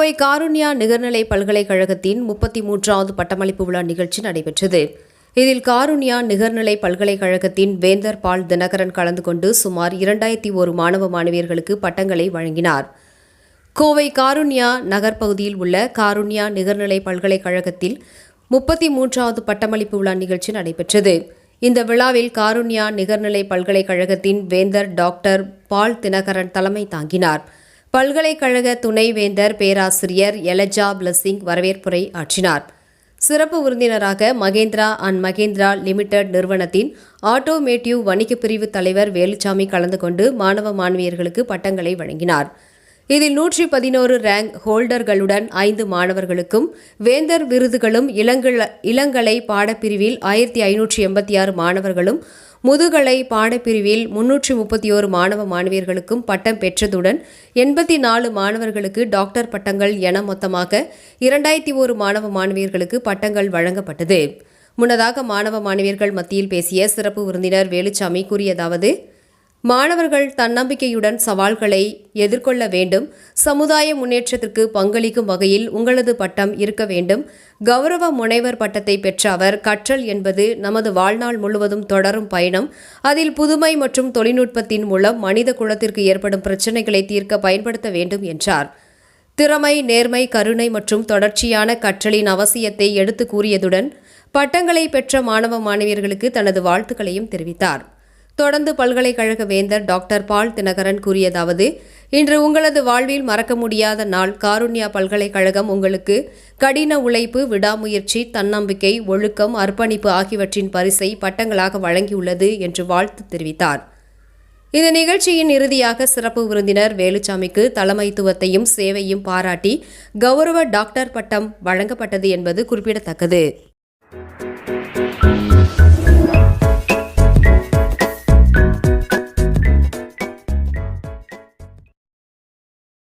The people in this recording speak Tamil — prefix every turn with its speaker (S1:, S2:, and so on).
S1: கோவை காருண்யா நிகர்நிலை பல்கலைக்கழகத்தின் 33வது பட்டமளிப்பு விழா நிகழ்ச்சி நடைபெற்றது. இதில் காருண்யா நிகர்நிலை பல்கலைக்கழகத்தின் வேந்தர் பால் தினகரன் கலந்து கொண்டு சுமார் 2001 மாணவ மாணவியர்களுக்கு பட்டங்களை வழங்கினார். கோவை காருண்யா நகர் பகுதியில் உள்ள காருண்யா நிகர்நிலை பல்கலைக்கழகத்தில் 33வது பட்டமளிப்பு விழா நிகழ்ச்சி நடைபெற்றது. இந்த விழாவில் காருண்யா நிகர்நிலை பல்கலைக்கழகத்தின் வேந்தர் டாக்டர் பால் தினகரன் தலைமை தாங்கினார். பல்கலைக்கழக துணைவேந்தர் பேராசிரியர் எலஜா பிளஸிங் வரவேற்புரை ஆற்றினார். சிறப்பு விருந்தினராக மகேந்திரா அண்ட் மகேந்திரா லிமிடெட் நிறுவனத்தின் ஆட்டோமேட்டிவ் வணிக பிரிவு தலைவர் வேலுச்சாமி கலந்து கொண்டு மாணவ மாணவியர்களுக்கு பட்டங்களை வழங்கினார். இதில் 111 ரேங்க் ஹோல்டர்களுடன் 5 மாணவர்களுக்கும் வேந்தர் விருதுகளும், இளங்கலை பாடப்பிரிவில் 1586 மாணவர்களும், முதுகலை பாடப்பிரிவில் 331 மாணவ மாணவியர்களுக்கும் பட்டம் பெற்றதுடன் 84 மாணவர்களுக்கு டாக்டர் பட்டங்கள் என மொத்தமாக 2001 மாணவ மாணவியர்களுக்கு பட்டங்கள் வழங்கப்பட்டது. முன்னதாக மாணவ மாணவியர்கள் மத்தியில் பேசிய சிறப்பு விருந்தினர் வேலுச்சாமி கூறியதாவது: மாணவர்கள் தன்னம்பிக்கையுடன் சவால்களை எதிர்கொள்ள வேண்டும். சமுதாய முன்னேற்றத்திற்கு பங்களிக்கும் வகையில் உங்களது பட்டம் இருக்க வேண்டும். கௌரவ முனைவர் பட்டத்தை பெற்ற அவர், கற்றல் என்பது நமது வாழ்நாள் முழுவதும் தொடரும் பயணம். அதில் புதுமை மற்றும் தொழில்நுட்பத்தின் மூலம் மனித குலத்திற்கு ஏற்படும் பிரச்சினைகளை தீர்க்க பயன்படுத்த வேண்டும் என்றார். திறமை, நேர்மை, கருணை மற்றும் தொடர்ச்சியான கற்றலின் அவசியத்தை எடுத்து கூறியதுடன் பட்டங்களை பெற்ற மாணவ மாணவியர்களுக்கு தனது வாழ்த்துக்களையும் தெரிவித்தார். தொடர்ந்து பல்கலைக்கழக வேந்தர் டாக்டர் பால் தினகரன் கூறியதாவது: இன்று உங்களது வாழ்வில் மறக்க முடியாத நாள். காருண்யா பல்கலைக்கழகம் உங்களுக்கு கடின உழைப்பு, விடாமுயற்சி, தன்னம்பிக்கை, ஒழுக்கம், அர்ப்பணிப்பு ஆகியவற்றின் பரிசை பட்டங்களாக வழங்கியுள்ளது என்று வாழ்த்து தெரிவித்தார். இந்த நிகழ்ச்சியின் இறுதியாக சிறப்பு விருந்தினர் வேலுச்சாமிக்கு தலைமைத்துவத்தையும் சேவையும் பாராட்டி கௌரவ டாக்டர் பட்டம் வழங்கப்பட்டது என்பது குறிப்பிடத்தக்கது.